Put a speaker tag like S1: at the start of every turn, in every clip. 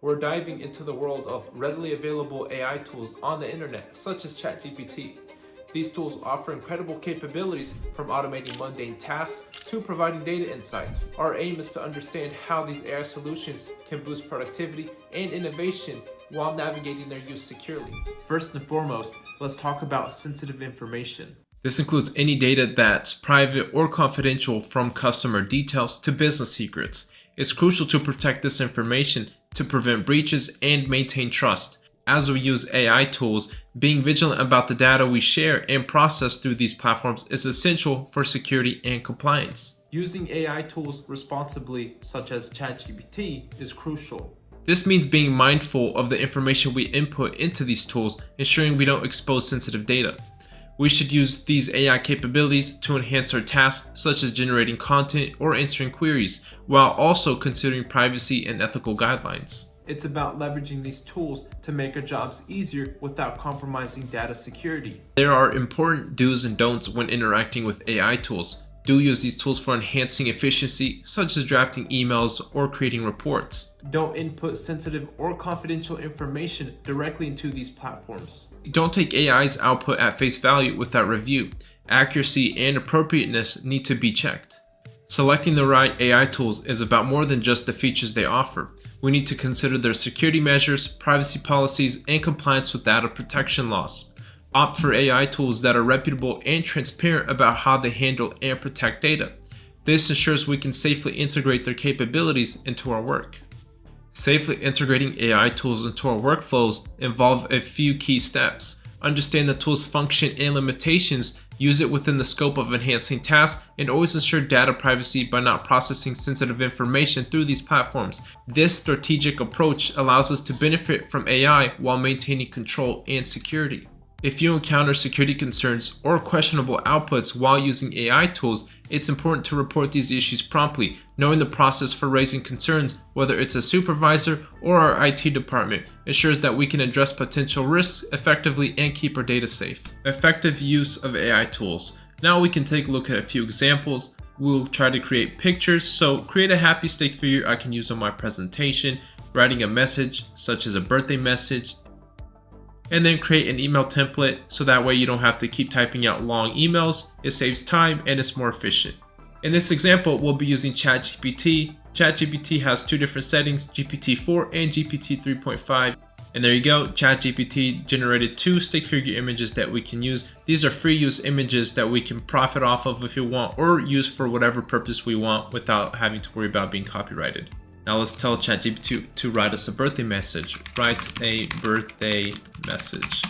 S1: We're diving into the world of readily available AI tools on the internet, such as ChatGPT. These tools offer incredible capabilities from automating mundane tasks to providing data insights. Our aim is to understand how these AI solutions can boost productivity and innovation while navigating their use securely. First and foremost, let's talk about sensitive information. This includes any data that's private or confidential, from customer details to business secrets. It's crucial to protect this information to prevent breaches and maintain trust. As we use AI tools, being vigilant about the data we share and process through these platforms is essential for security and compliance. Using AI tools responsibly, such as ChatGPT, is crucial. This means being mindful of the information we input into these tools, ensuring we don't expose sensitive data. We should use these AI capabilities to enhance our tasks, such as generating content or answering queries, while also considering privacy and ethical guidelines. It's about leveraging these tools to make our jobs easier without compromising data security. There are important do's and don'ts when interacting with AI tools. Do use these tools for enhancing efficiency, such as drafting emails or creating reports. Don't input sensitive or confidential information directly into these platforms. Don't take AI's output at face value without review. Accuracy and appropriateness need to be checked. Selecting the right AI tools is about more than just the features they offer. We need to consider their security measures, privacy policies, and compliance with data protection laws. Opt for AI tools that are reputable and transparent about how they handle and protect data. This ensures we can safely integrate their capabilities into our work. Safely integrating AI tools into our workflows involve a few key steps. Understand the tool's function and limitations, use it within the scope of enhancing tasks, and always ensure data privacy by not processing sensitive information through these platforms. This strategic approach allows us to benefit from AI while maintaining control and security. If you encounter security concerns or questionable outputs while using AI tools, it's important to report these issues promptly. Knowing the process for raising concerns, whether it's a supervisor or our IT department, ensures that we can address potential risks effectively and keep our data safe. Effective use of AI tools. Now we can take a look at a few examples. We'll try to create pictures, so create a happy stick figure I can use on my presentation, writing a message such as a birthday message, and then create an email template so that way you don't have to keep typing out long emails. It saves time and it's more efficient. In this example, we'll be using ChatGPT. ChatGPT has two different settings, GPT-4 and GPT 3.5. And there you go, ChatGPT generated two stick figure images that we can use. These are free use images that we can profit off of if you want, or use for whatever purpose we want without having to worry about being copyrighted. Now let's tell ChatGPT to write us a birthday message. Write a birthday message.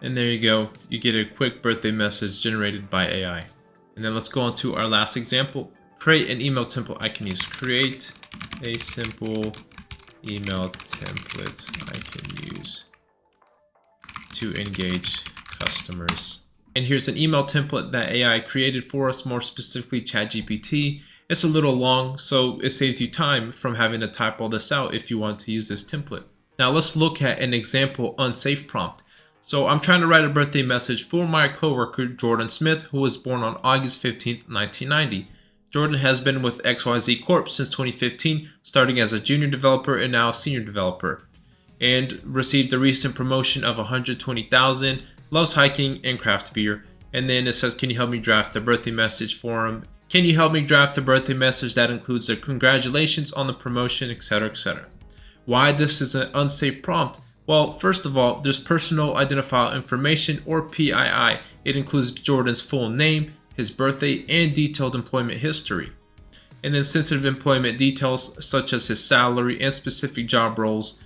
S1: And there you go. You get a quick birthday message generated by AI. And then let's go on to our last example. Create an email template I can use. Create a simple email template I can use to engage customers. And here's an email template that AI created for us, more specifically ChatGPT. It's a little long, so it saves you time from having to type all this out if you want to use this template. Now let's look at an example unsafe prompt. So I'm trying to write a birthday message for my coworker, Jordan Smith, who was born on August 15th, 1990. Jordan has been with XYZ Corp since 2015, starting as a junior developer and now a senior developer, and received a recent promotion of $120,000, loves hiking and craft beer. And then it says, can you help me draft a birthday message for him? Can you help me draft a birthday message that includes a congratulations on the promotion, etc., etc. Why this is an unsafe prompt? Well, first of all, there's personal identifiable information, or PII. It includes Jordan's full name, his birthday, and detailed employment history. And then sensitive employment details such as his salary and specific job roles.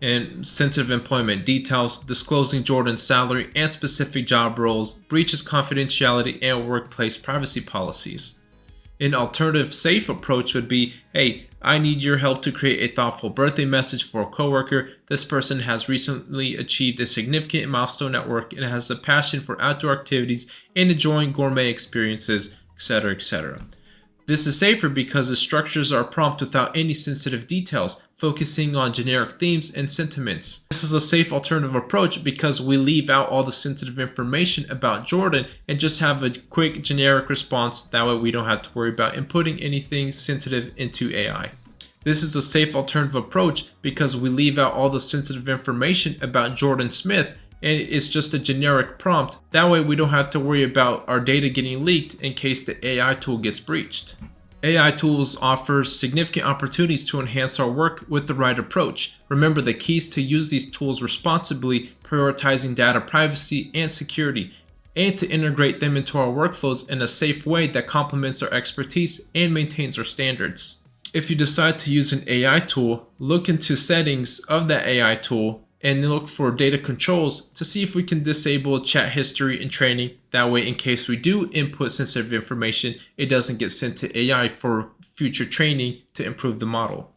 S1: And sensitive employment details disclosing Jordan's salary and specific job roles breaches confidentiality and workplace privacy policies. An alternative safe approach would be, hey, I need your help to create a thoughtful birthday message for a coworker. This person has recently achieved a significant milestone at work and has a passion for outdoor activities and enjoying gourmet experiences, etc., etc. This is safer because the structures are prompt without any sensitive details, focusing on generic themes and sentiments. This is a safe alternative approach because we leave out all the sensitive information about Jordan and just have a quick generic response. That way we don't have to worry about inputting anything sensitive into AI. This is a safe alternative approach because we leave out all the sensitive information about Jordan Smith and it's just a generic prompt. That way we don't have to worry about our data getting leaked in case the AI tool gets breached. AI tools offer significant opportunities to enhance our work with the right approach. Remember, the keys to use these tools responsibly, prioritizing data privacy and security, and to integrate them into our workflows in a safe way that complements our expertise and maintains our standards. If you decide to use an AI tool, look into settings of that AI tool and look for data controls to see if we can disable chat history and training. That way, in case we do input sensitive information, it doesn't get sent to AI for future training to improve the model.